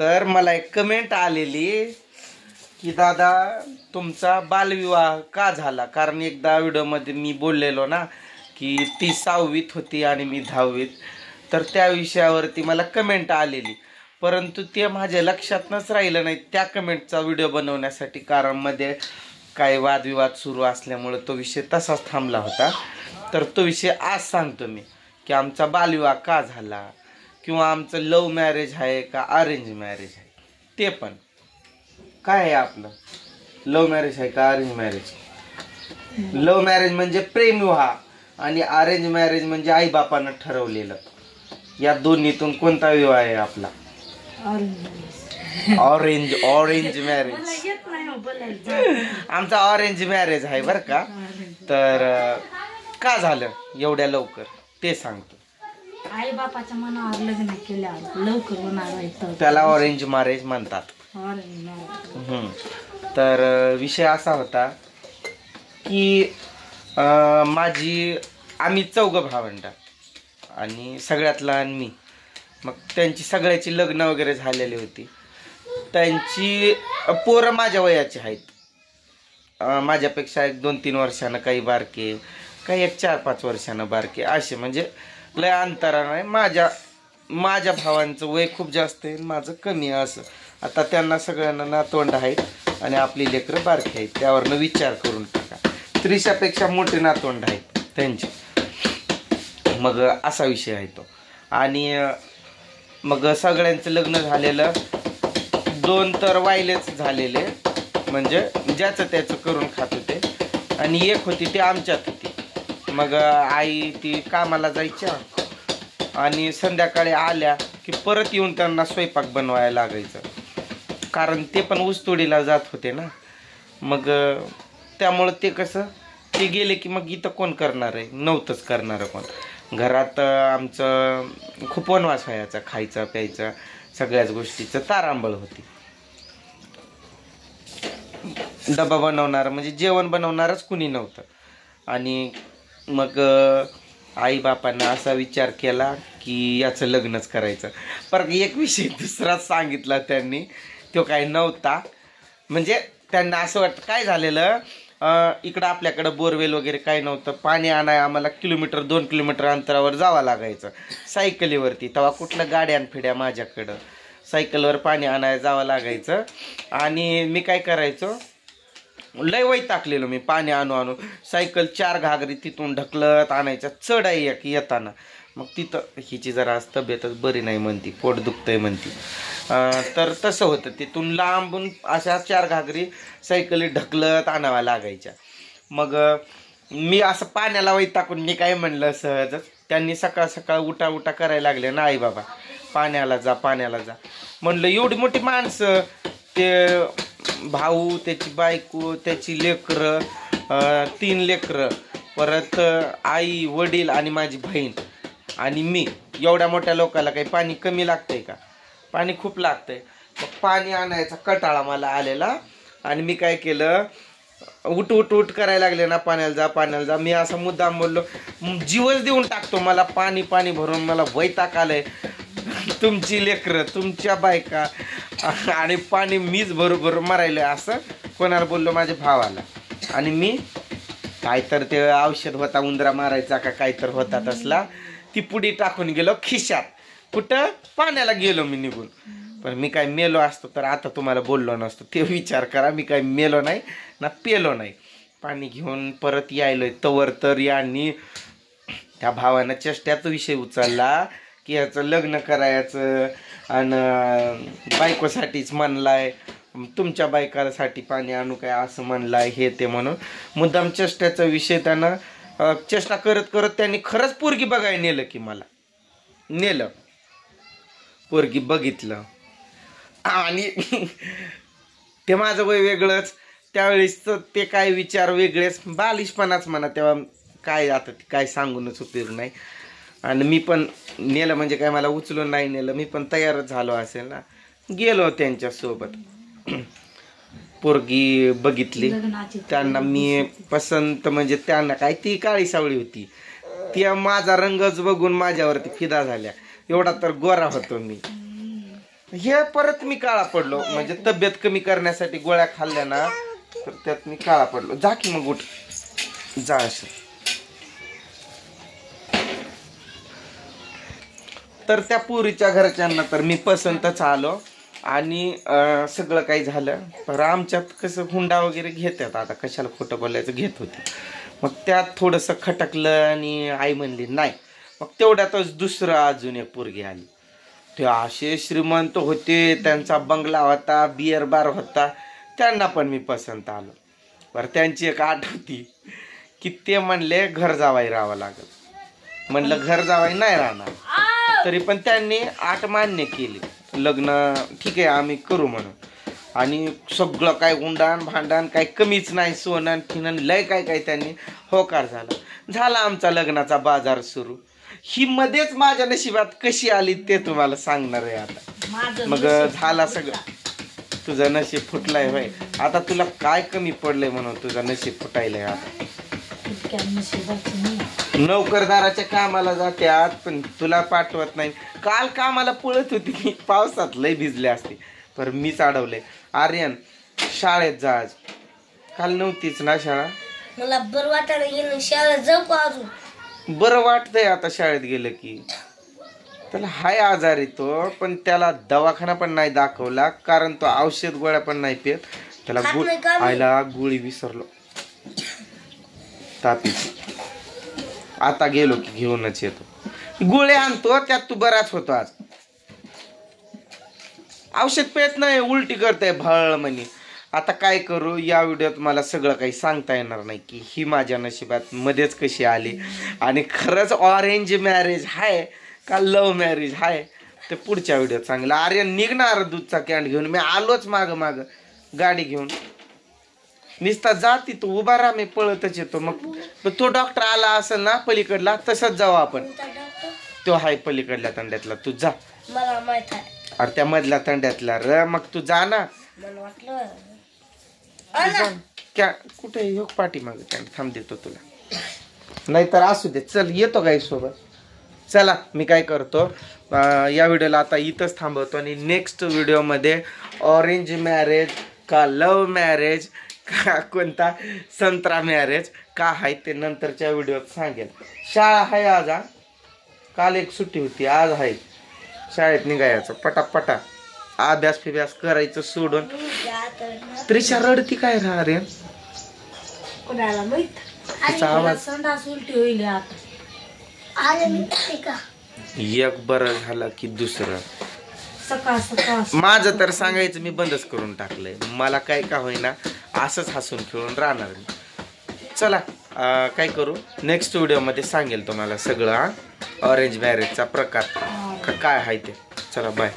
तर मला एक कमेंट आलेली की दादा तुमचा बालविवाह का झाला, कारण एकदा व्हिडिओमध्ये मी बोललेलो ना की ती 6वीत होती आणि मी 10वीत, तर त्या विषयावरती मला कमेंट आलेली, परंतु ते माझ्या लक्षातच राहिलं नाही त्या कमेंटचा व्हिडिओ बनवण्यासाठी, कारण मध्ये काही वादविवाद सुरू असल्यामुळे तो विषय तसाच थांबला होता. तर तो विषय आज सांगतो मी की आमचा बालविवाह का झाला, किंवा आमचं लव्ह मॅरेज आहे का अरेंज मॅरेज आहे. ते पण काय आहे, आपलं लव्ह मॅरेज आहे का अरेंज मॅरेज. लव्ह मॅरेज म्हणजे प्रेमविवाह आणि अरेंज मॅरेज म्हणजे आईबापानं ठरवलेलं. या दोन्हीतून कोणता विवाह आहे आपला. Orange marriage. आमचा ऑरेंज मॅरेज आहे बरं का. तर का झालं एवढ्या लवकर ते सांगतो. आई बापाच्या मनावर लग्न केल्यावर लवकर होणार आहे त्याला ऑरेंज मॅरेज म्हणतात. तर विषय असा होता की आम्ही 4 भावंड आणि सगळ्यात लहान मी. मग त्यांची सगळ्याची लग्न वगैरे झालेली होती. त्यांची पोरं माझ्या वयाची आहेत, माझ्यापेक्षा 1-2-3 वर्षानं, काही बारके, काही 1-4-5 वर्षानं बारके, असे म्हणजे लय अंतरा नाही. माझ्या भावांचं वय खूप जास्त आहे, माझं कमी आहे असं. आता त्यांना सगळ्यांना नातवंड आहेत आणि आपली लेकरं बारकी आहेत, त्यावरनं विचार करून टाका. 30पेक्षा मोठे नातवंड आहेत त्यांचे. मग असा विषय आहे तो. आणि मग सगळ्यांचं लग्न झालेलं, 2 तर वायलेच झालेले, म्हणजे ज्याचं त्याचं करून खात होते, आणि एक होती ती आमच्यात होती. मग आई ती कामाला जायच्या आणि संध्याकाळी आल्या की परत येऊन त्यांना स्वयंपाक बनवायला लागायचं, कारण ते पण ऊसतोडीला जात होते ना. मग त्यामुळं ते कसं, ते गेले की मग इथं कोण करणार आहे, नव्हतंच करणारं कोण. घरात आमचं खूप वनवास व्हायचा, खायचं प्यायचं सगळ्याच गोष्टीचं तारांबळ होती. डबा बनवणार म्हणजे जेवण बनवणारच कुणी नव्हतं. आणि मग आई बापांना असा विचार केला की याचं लग्नच करायचं. परत एक विषय दुसराच सांगितला त्यांनी, तो काही नव्हता. म्हणजे त्यांना असं वाटतं काय झालेलं, इकडं आपल्याकडं बोरवेल वगैरे काही नव्हतं. पाणी आणाय आम्हाला 2 किलोमीटर अंतरावर जावं लागायचं सायकलीवरती. तेव्हा कुठलं गाड्यान फिड्या माझ्याकडं, सायकलवर पाणी आणायला जावं लागायचं. आणि मी काय करायचो, लय वैतागलेलो मी पाणी आणू सायकल 4 घागरी तिथून ढकलत आणायचं. चढ आहे एक येताना. मग तिथं हिची जरा तब्येतच बरी नाही म्हणती, पोट दुखतंय म्हणती. तर तसं होतं, तिथून लांबून अशा 4 घागरी सायकली ढकलत आणाव्या लागायच्या. मग मी असं पाण्याला वैतागून मी काय म्हणलं सहजच, त्यांनी सकाळ सकाळ उठा करायला लागले ना आई बाबा, पाण्याला जा पाण्याला जा. म्हणलं एवढी मोठी माणसं, ते भाऊ, त्याची बायको, त्याची लेकरं, 3 लेकरं, परत आई वडील आणि माझी बहीण आणि मी, एवढ्या मोठ्या लोकांना काही पाणी कमी लागतंय का. पाणी खूप लागतंय. मग पाणी आणायचा कटाळा मला आलेला. आणि मी काय केलं, उठ करायला लागले ना, पाण्याला जा. मी असं मुद्दाम बोललो, जीवच देऊन टाकतो, मला पाणी भरून मला वैताग आलंय. तुमची लेकरं, तुमच्या बायका आणि पाणी मीच भरू मारायला, असं कोणाला बोललो, माझ्या भावाला. आणि मी काय तर ते औषध होता उंदरा मारायचा का काय तर होता तसला, ती पुडी टाकून गेलो खिशात. कुठं, पाण्याला गेलो मी निघून. पण मी काय मेलो असतो तर आता तुम्हाला बोललो नसतो, ते विचार करा. मी काय मेलो नाही ना पेलो नाही. पाणी घेऊन परत यायलोय तवर तर यांनी, त्या भावानं चेष्ट्याचा विषय उचलला की ह्याचं लग्न करायचं आणि बायकोसाठीच म्हणलाय, तुमच्या बायकासाठी पाणी आणू काय असं म्हणलाय, हे ते म्हणून मुद्दाम चेष्ट्याचा विषय त्यानं चेष्टा करत त्यांनी खरंच पोरगी बघायला नेलं की मला नेलं. पोरगी बघितलं आणि ते माझं वय वेगळंच, त्यावेळेस ते काय विचार वेगळेच, बालिशपणाच म्हणा तेव्हा. काय आता काय सांगूनच उपयोग नाही. आणि मी पण नेलं म्हणजे काय मला उचलून नाही नेलं, मी पण तयारच झालो असेल ना. गेलो त्यांच्यासोबत, पोरगी बघितली. त्यांना मी पसंत म्हणजे त्यांना काय, ती काळी सावळी होती, ती माझा रंगच बघून माझ्यावरती फिदा झाल्या. एवढा तर गोरा होतो मी. हे परत मी काळा पडलो, म्हणजे तब्येत कमी करण्यासाठी गोळ्या खाल्ल्या ना, तर त्यात मी काळा पडलो. जा की मग उठ जा. असं तर त्या पुरीच्या घरच्यांना तर मी पसंतच आलो आणि सगळं काही झालं. पर आमच्यात कसं हुंडा वगैरे घेतात, आता कशाला खोटं बोलायचं, घेत होते. मग त्यात थोडंसं खटकलं आणि आई म्हणली नाही. मग तेवढ्यातच दुसरं अजून एक पोरगी आली. ते असे श्रीमंत होते, त्यांचा बंगला होता, बिअर बार होता, त्यांना पण मी पसंत आलो. बरं त्यांची एक आठ होती की ते म्हणले घर जावाई राहावं लागल. म्हणलं घर जावाई नाही राहणार, तरी पण त्यांनी आठ मान्य केली. लग्न ठीक आहे आम्ही करू म्हणून. आणि सगळं काय उंडाण भांडण काय कमीच नाही, सोनं फिनन लय काय काय त्यांनी होकार झाला आमचा लग्नाचा बाजार सुरू. ही मध्येच माझ्या नशिबात कशी आली ते तुम्हाला सांगणार आहे आता. मग झाला सगळं, तुझं नशीब फुटलंय भाई. आता तुला काय कमी पडलंय म्हणून तुझं नशीब फुटायलंय. आता नोकरदाराच्या कामाला जात्यात पण तुला पाठवत नाही. काल कामाला पळत होती की पावसात लय भिजले असते, पर मीच अडवले. आर्यन शाळेत जा आज. काल नव्हतीच ना शाळा. मला बरं वाटायला गेलं, शाळेत जाऊ का अजून? बरं वाटतंय आता शाळेत गेलं की. त्याला हाय आजारी तो, पण त्याला दवाखाना पण नाही दाखवला, कारण तो औषध गोळ्या पण नाही पेत. त्याला आयला गोळी विसरलो तापीची. आता गेलो की घेऊनच येतो. गोळी आणतो, त्यात तू बराच होतो. आज औषध पेत नाही, उलटी करते भळ म्हणे. आता काय करू, या व्हिडिओत मला सगळं काही सांगता येणार नाही की ही माझ्या नशिबात मध्येच कशी आली आणि खरंच ऑरेंज मॅरेज हाय का लव्ह मॅरेज हाय ते पुढच्या व्हिडिओत सांगेल. आर्यन निघणार दूधचा कॅन्ड घेऊन. मी आलोच माग गाडी घेऊन. निसता जाती तू उभा राहा, मी पळतच येतो. मग तो डॉक्टर आला असेल ना पलीकडला, तसंच जाऊ आपण. तो हाय पलीकडल्या तंड्यातला, तू जा. मला माहित आहे. अरे त्या मधल्या तंड्यातला र, मग तू जा ना. मला वाटलं कुठे योग पाठी माग थांब देतो तुला. नाहीतर असू दे, चल येतो गाई सोबत. चला मी काय करतो, या व्हिडिओला आता इथंच थांबवतो आणि नेक्स्ट व्हिडिओमध्ये ऑरेंज मॅरेज का लव्ह मॅरेज का कोणता संत्रा मॅरेज का आहे ते नंतरच्या व्हिडिओत सांगेल. शाळा आहे आज, काल एक सुट्टी होती, आज आहे. शाळेत निघायचं पटापटा, अभ्यास फिभ्यास करायचं सोडून. त्रिशा रडती काय राहा रे, कोणाला माहित. तिचा आवाज. संडास उलटी होईल आता. एक बरं झालं की दुसरं. सकाळ माझं तर सांगायचं मी बंदच करून टाकलंय. मला काय का होईना असंच हसून खेळून राहणार मी. चला काय करू, नेक्स्ट व्हिडिओमध्ये सांगेल तुम्हाला सगळं ऑरेंज मॅरेजचा प्रकार काय आहे ते. चला बाय.